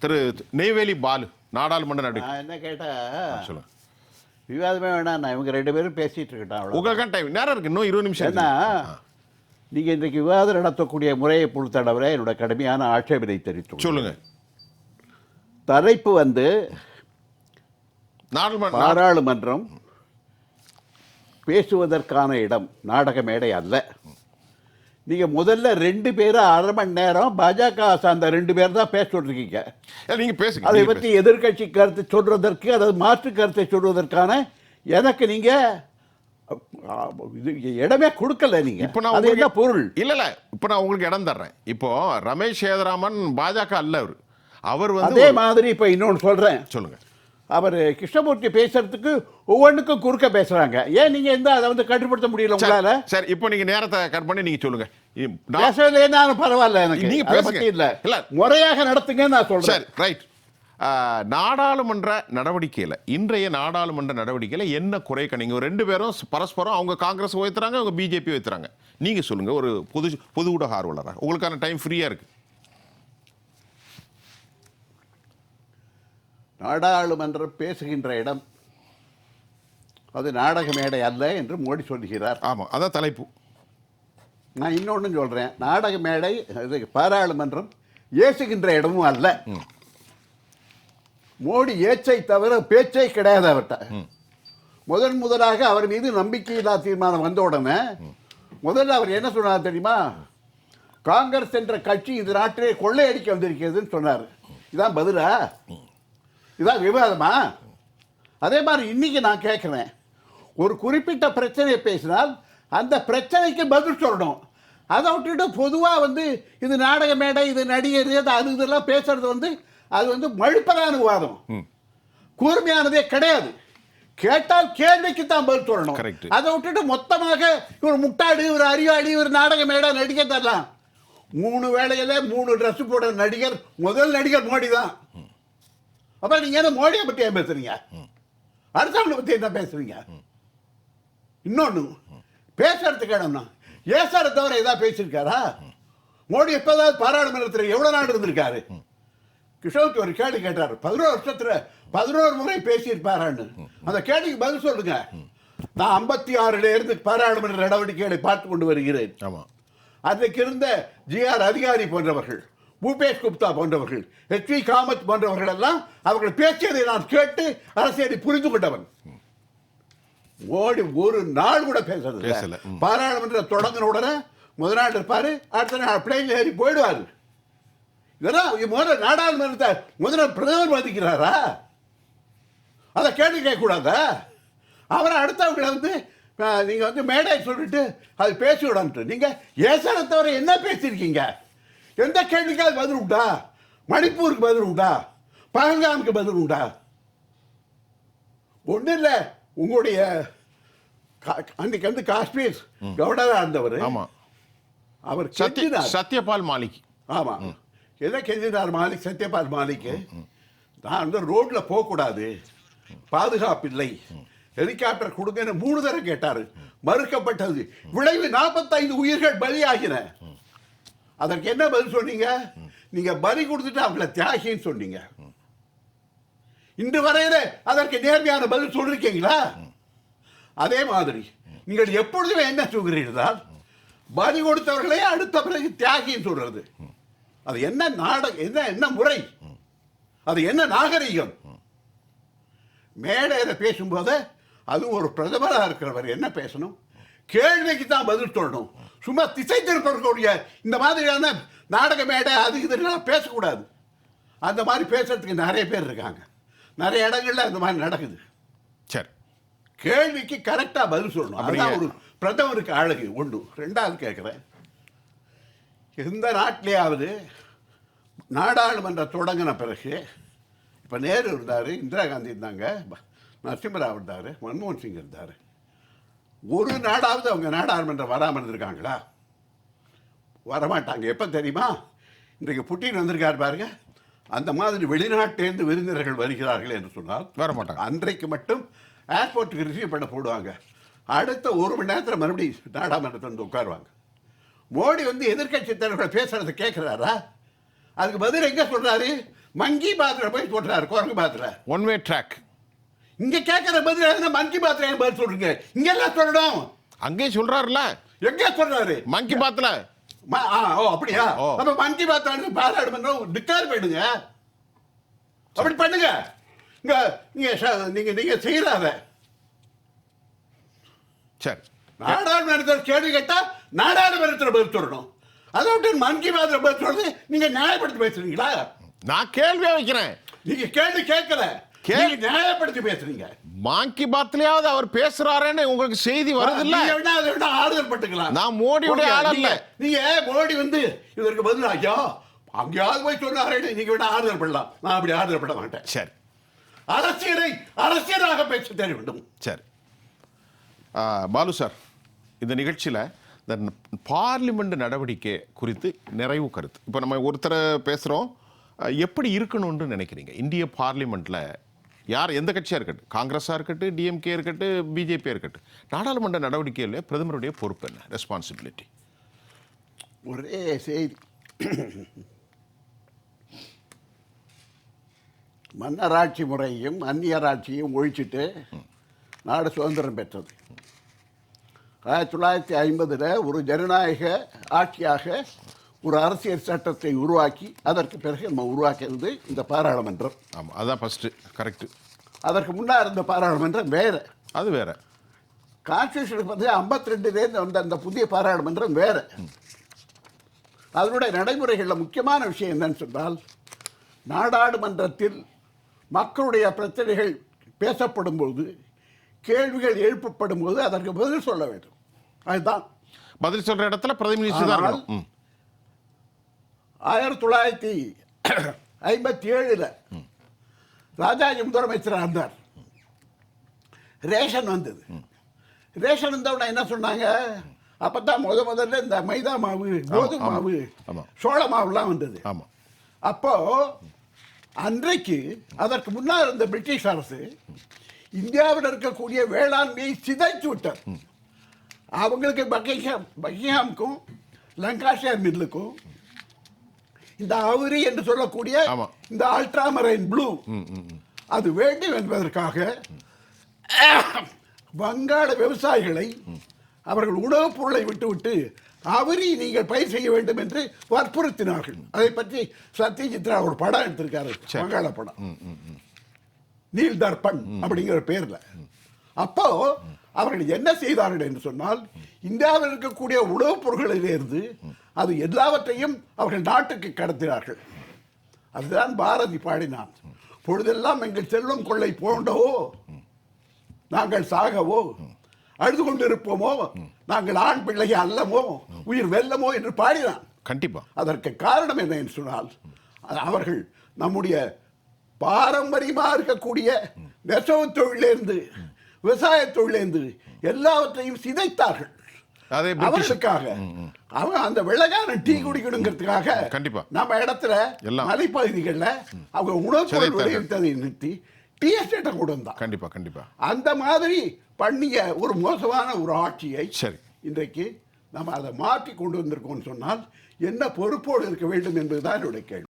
திரு நெய்வேலி பாலு நாடாளுமன்ற நடவடிக்கை. நான் என்ன கேட்டால் சொல்லுங்க. விவாதமே வேணாம், நான் இவங்க 2 பேரும் பேசிகிட்டு இருக்கட்டும் அவ்வளோ. உங்களுக்கு டைம் நேரம் இருக்கு, இன்னும் 20 நிமிஷம் ஏன்னா நீங்கள் இன்றைக்கு விவாதம் நடத்தக்கூடிய முறையை பொறுத்தளவில் என்னோட கடுமையான ஆட்சேபனை தெரிவித்து சொல்லுங்க. தலைப்பு வந்து நாடாளுமன்றம் பேசுவதற்கான இடம், நாடக மேடை அல்ல. நீங்கள் முதல்ல 2 பேரும் 1/2 மணி நேரம் பாஜக சார்ந்த 2 பேர் தான் பேச சொல்லிருக்கீங்க. நீங்க பேசுங்க. அதை பற்றி எதிர்கட்சி கருத்து சொல்றதற்கு, அதாவது மாற்று கருத்தை சொல்வதற்கான எனக்கு நீங்க இடமே கொடுக்கல. நீங்க இப்ப நான் அது என்ன பொருள்? இல்ல இப்ப நான் உங்களுக்கு இடம் தர்றேன். இப்போ ரமேஷ் சேதராமன் பாஜக அல்ல, அவர் வந்து அதே மாதிரி இப்ப இன்னொன்னு சொல்றேன். சொல்லுங்க. அவர் கிருஷ்ணமூர்த்தி பேசுறதுக்கு ஒவ்வொன்றுக்கும் குறுக்க பேசுறாங்க. ஏன் நீங்க அதை வந்து கட்டுப்படுத்த முடியல உங்களால? சரி, இப்போ நீங்க நேரத்தை கட் பண்ணி நீங்க சொல்லுங்க. பேசலைன்னாலும் பரவாயில்ல, எனக்கு நீங்க அதை பேசுங்க. பத்தி இல்ல, முறையாக நடத்துங்க நான் சொல்றேன். சரி, ரைட். நாடாளுமன்ற நடவடிக்கையில், இன்றைய நாடாளுமன்ற நடவடிக்கையில் என்ன குறை கணிங்க? 2 பேரும் பரஸ்பரம், அவங்க காங்கிரஸ் வைத்துறாங்க, அவங்க பிஜேபி வைத்துறாங்க. நீங்க சொல்லுங்க, ஒரு பொது ஊடக ஆர்வலராக உங்களுக்கான டைம் ஃப்ரீயா இருக்கு. நாடாளுமன்றம் பேசுகின்ற இடம், அது நாடக மேடை அல்ல என்று மோடி சொல்லுகிறார். ஆமாம், அதான் தலைப்பு. நான் இன்னொன்று சொல்கிறேன், நாடக மேடை பாராளுமன்றம் ஏசுகின்ற இடமும் அல்ல. மோடி ஏச்சை தவிர பேச்சை கிடையாது அவர்கிட்ட. முதலாக அவர் மீது நம்பிக்கையில்லா தீர்மானம் வந்த உடனே முதல்ல அவர் என்ன சொன்னார் தெரியுமா? காங்கிரஸ் என்ற கட்சி இந்த நாட்டிலே கொள்ளையடிக்க வந்திருக்கிறதுன்னு சொன்னார். இதான் பதிலா? இதான் விவாதமா? அதே மாதிரி இன்னைக்கு நான் கேட்குறேன், ஒரு குறிப்பிட்ட பிரச்சனையை பேசினால் அந்த பிரச்சனைக்கு பதில் சொல்லணும். அதை விட்டுட்டு பொதுவாக வந்து இது நாடக மேடை, இது நடிகர், அது இதெல்லாம் பேசுறது வந்து அது வந்து மழுப்பதான விவாதம், கூர்மையானதே கிடையாது. கேட்டால் கேள்விக்கு தான் பதில் சொல்லணும். அதை விட்டுட்டு மொத்தமாக இவர் முட்டாடு, இவர் அறிவாளி, இவர் நாடக மேடை நடிக்க தரலாம். 3 வேளையில 3 ட்ரெஸ் போடுற நடிகர் முதல் நடிகர் மோடி தான். அப்ப நீங்க என்ன மோடியை பற்றி ஏன் பேசுறீங்க? அரசாங்கத்தை பற்றி என்ன பேசுறீங்க? இன்னொன்று பேசுறதுக்கு இடம்னா ஏசார தவிர ஏதாவது பேசியிருக்காரா? மோடி எப்போதாவது பாராளுமன்றத்தில் எவ்வளோ நாடு இருந்திருக்காரு? கிஷோருக்கு ஒரு கேள்வி கேட்டார், 11 வருஷத்துல 11 முறை பேசியிருப்பாரான்னு. அந்த கேள்விக்கு பதில் சொல்லுங்க. நான் 56 இருந்து பாராளுமன்ற நடவடிக்கைகளை பார்த்து கொண்டு வருகிறேன். அன்றைக்கு இருந்த GR அதிகாரி போன்றவர்கள், பூபேஷ் குப்தா போன்றவர்கள், HV காமத் போன்றவர்கள் எல்லாம் அவர்கள் பேசியதை நான் கேட்டு அரசியலை புரிந்து கொண்டவன். மோடி ஒரு நாள் கூட பேசுறது. பாராளுமன்றம் தொடங்கின உடனே முதல் நாள் இருப்பாரு, அடுத்த நாள் பிளேன்ல ஏறி போயிடுவாரு. இதெல்லாம் முதல்ல நாடாளுமன்றத்தை முதல்ல பிரதமர் மதிக்கிறாரா? அதை கேள்வி கேட்கக்கூடாதா? அவரை அடுத்தவங்களை வந்து நீங்க வந்து மேடை சொல்லிட்டு அது பேசி விடான்ட்டு நீங்க ஏசார தவிர என்ன பேசியிருக்கீங்க? எந்த கேள்விக்காவது பதில் உண்டா? மணிப்பூருக்கு பதில் உண்டா? பஹல்காமுக்கு பதில் உண்டா? ஒன்றும் இல்லை. உங்களுடைய அன்னைக்கு வந்து காஷ்மீர் கவர்னராக இருந்தவர், அவர் சத்யபால் மாலிக். ஆமாம், என்ன கெஞ்சினார் மாலிக்? சத்யபால் மாலிக், நான் வந்து ரோட்டில் போகக்கூடாது, பாதுகாப்பு இல்லை, ஹெலிகாப்டர் கொடுங்கன்னு 3 தடவை கேட்டார், மறுக்கப்பட்டது. விளைவு 45 உயிர்கள் பலியாகின. அதற்கு என்ன பதில் சொன்னீங்க? நீங்க பலி கொடுத்துட்டு அவங்கள தியாகின்னு சொன்னீங்க. இன்று வரையில அதற்கு நேர்மையான பதில் சொல்லிருக்கீங்களா? அதே மாதிரி நீங்கள் எப்பொழுதுமே என்ன சொல்கிறீர்கள்? பலி கொடுத்தவர்களே அடுத்த பிறகு தியாகின்னு சொல்றது. அது என்ன நாடகம்? என்ன முறை? அது என்ன நாகரிகம்? மேடையில பேசும்போது அதுவும் ஒரு பிரதமராக இருக்கிறவர் என்ன பேசணும்? கேள்விக்கு தான் பதில் சொல்லணும். சும்மா திசை திருப்பக்கூடிய இந்த மாதிரியான நாடக மேடை அது இதெல்லாம் பேசக்கூடாது. அந்த மாதிரி பேசுறதுக்கு நிறைய பேர் இருக்காங்க, நிறைய இடங்கள்ல அந்த மாதிரி நடக்குது. சரி, கேள்விக்கு கரெக்டா பதில் சொல்லணும். அதுதான் ஒரு பிரதமருக்கு அழகு. ஒன்று. 2வது கேட்குறேன், எந்த நாட்டிலேயாவது நாடாளுமன்றம் தொடங்கின பிறகு, இப்போ நேரு இருந்தார், இந்திரா காந்தி இருந்தாங்க, நரசிம்மராவ் இருந்தார், மன்மோகன் சிங் இருந்தார், ஒரு நாடாவது அவங்க நாடாளுமன்றம் வராமல் இருந்திருக்காங்களா? வரமாட்டாங்க. எப்போ தெரியுமா? இன்றைக்கு புட்டின் வந்திருக்காரு பாருங்க, அந்த மாதிரி வெளிநாட்டிலேருந்து விருந்தினர்கள் வருகிறார்கள் என்று சொன்னால் வரமாட்டாங்க. அன்றைக்கு மட்டும் ஏர்போர்ட்டுக்கு ரிசீவ் பண்ண போடுவாங்க. அடுத்த 1 மணி நேரத்தில் மறுபடியும் நாடாளுமன்றத்தில் வந்து உட்காருவாங்க. மோடி வந்து எதிர்கட்சி தலைவர்கள் பேசுறதை கேட்குறாரா? அதுக்கு பதில் எங்கே சொல்கிறாரு? மங்கி பாத்ல போய் சொல்றாரு குரங்கு பாத்ல. One way track. இங்க கேட்கிற பதில் என்ன மங்கி பாத்ல பதில் சொல்றீங்க? இங்க எல்லாம் சொல்லணும். அங்கே சொல்றாருல. எங்க சொல்றாரு? மங்கி பாத்ல. ஓ அப்படியா? அப்ப மங்கி பாத் பாராளுமன்றம் டிக்ளேர் பண்ணுங்க. அப்படி பண்ணுங்க. இங்க நீங்க நீங்க செய்யறாத. சரி. நாடாளுமன்றத்தில் கேள்வி கேட்டா நாடாளுமன்றத்தில் பதில் சொல்லணும். அதை விட்டு மங்கி பாத்ல பதில் சொல்றது நீங்க நியாயப்படுத்தி பேசுறீங்களா? நான் கேள்வியா வைக்கிறேன். நீங்க கேள்வி கேட்கல, நீங்க நியாயப்படுத்தி பேசுறீங்க. மாங்கி பாத்லயாவது அவர் பேசுறாருன்னு உங்களுக்கு செய்தி வருது இல்ல? ஆறுதல் பட்டுக்கலாம். நான் மோடியுடைய ஆள் அல்ல. நீங்க மோடி வந்து இதற்கு பதில் ஐயோ அங்கேயாவது போய் சொன்னாரே நீங்க வேணா ஆறுதல் பண்ணலாம். நான் அப்படி ஆறுதல் பண்ண மாட்டேன். சரி. அரசியலை அரசியலாக பேச தெரிய வேண்டும். சரி. பாலு சார், இந்த நிகழ்ச்சியில் இந்த பார்லிமெண்ட் நடவடிக்கை குறித்து நிறைவு கருத்து இப்போ நம்ம ஒருத்தரை பேசுகிறோம். எப்படி இருக்கணும்னு நினைக்கிறீங்க? இந்திய பார்லிமெண்ட்டில் யார் எந்த கட்சியாக இருக்கட்டும், காங்கிரஸாக இருக்கட்டும், டிஎம்கே இருக்கட்டும், பிஜேபியாக இருக்கட்டும், நாடாளுமன்ற நடவடிக்கையில் பிரதமருடைய பொறுப்பு என்ன, ரெஸ்பான்சிபிலிட்டி? ஒரே செய்தி, மன்னராட்சி முறையும் அந்நியராட்சியும் ஒழிச்சிட்டு நாடு சுதந்திரம் பெற்றது. 1950 ஒரு ஜனநாயக ஆட்சியாக ஒரு அரசியல் சட்டத்தை உருவாக்கி அதற்கு பிறகு நம்ம உருவாக்கியது இந்த பாராளுமன்றம். ஆமாம், அதுதான் ஃபஸ்ட்டு. கரெக்டு. அதற்கு முன்னாடி இருந்த பாராளுமன்றம் வேறு. அது வேறு. கான்ஸ்டியூஷனுக்கு வந்து 52 வந்த அந்த புதிய பாராளுமன்றம் வேறு. அதனுடைய நடைமுறைகளில் முக்கியமான விஷயம் என்னன்னு சொன்னால், நாடாளுமன்றத்தில் மக்களுடைய பிரச்சனைகள் பேசப்படும் போது, கேள்விகள் எழுப்பப்படும் போது அதற்கு பதில் சொல்ல வேண்டும். அதுதான் பதில் சொல்ற இடத்துல பிரதம மினிஸ்டர் தான் இருக்கணும். 1957 ராஜாஜி முதலமைச்சராக இருந்தார். ரேஷன் வந்தது. ரேஷன் வந்தவுடனே என்ன சொன்னாங்க? அப்பதான் முதல்ல இந்த மைதா மாவு, கோதுமை மாவு, சோள மாவுலாம் வந்தது. அப்போ அன்றைக்கு அதற்கு முன்னால் இருந்த பிரிட்டிஷ் அரசு இந்தியாவில் இருக்கக்கூடிய வேளாண்மையை சிதைத்து விட்டார். அவங்களுக்கு பக்கிங்ஹாமுக்கும் லங்காஷயர் மில்லுக்கும் இந்த அவுரி என்று சொல்லக்கூடிய இந்த அல்ட்ராமரைன் ப்ளூ அது வேண்டும் என்பதற்காக வங்காள விவசாயிகளை அவர்கள் உணவுப் பொருளை விட்டுவிட்டு அவரி நீங்கள் பயிர் செய்ய வேண்டும் என்று வற்புறுத்தினார்கள். அதை பற்றி சத்யஜித்ரா ஒரு படம் எடுத்திருக்காரு, வங்காள படம், நீல் தர்பன் அப்படிங்கிற பேர்ல. அப்போ அவர்கள் என்ன செய்தார்கள் என்று சொன்னால், இந்தியாவில் இருக்கக்கூடிய உணவுப் பொருட்களிலிருந்து அது எல்லாவற்றையும் அவர்கள் நாட்டுக்கு கடத்தினார்கள். அதுதான் பாரதி பாடினான், பொழுதெல்லாம் எங்கள் செல்வம் கொள்ளை போண்டவோ நாங்கள் சாகவோ, அழுது கொண்டிருப்போமோ நாங்கள் ஆண் பிள்ளை அல்லமோ உயிர் வெல்லமோ என்று பாடினான். கண்டிப்பா. அதற்கு காரணம் என்ன என்று சொன்னால், அவர்கள் நம்முடைய பாரம்பரியமாக இருக்கக்கூடிய நெசவு தொழிலிருந்து விவசாய தொழிலிருந்து எல்லாவற்றையும் சிதைத்தார்கள். அவர்களுக்காக அவன் அந்த வெள்ளக்காரன் டீ குடிக்கணுங்கிறதுக்காக கண்டிப்பா நம்ம இடத்துல மலைப்பகுதிகளில் அவங்க உணவுப் பொருள் விளைவித்ததை நிறுத்தி டீ எஸ்டேட்டை கொண்டு வந்தான். கண்டிப்பா கண்டிப்பா. அந்த மாதிரி பண்ணிய ஒரு மோசமான ஒரு ஆட்சியை இன்றைக்கு நம்ம அதை மாற்றி கொண்டு வந்திருக்கோம்னு சொன்னால் என்ன பொறுப்போடு இருக்க வேண்டும் என்பதுதான் என்னுடைய கேள்வி.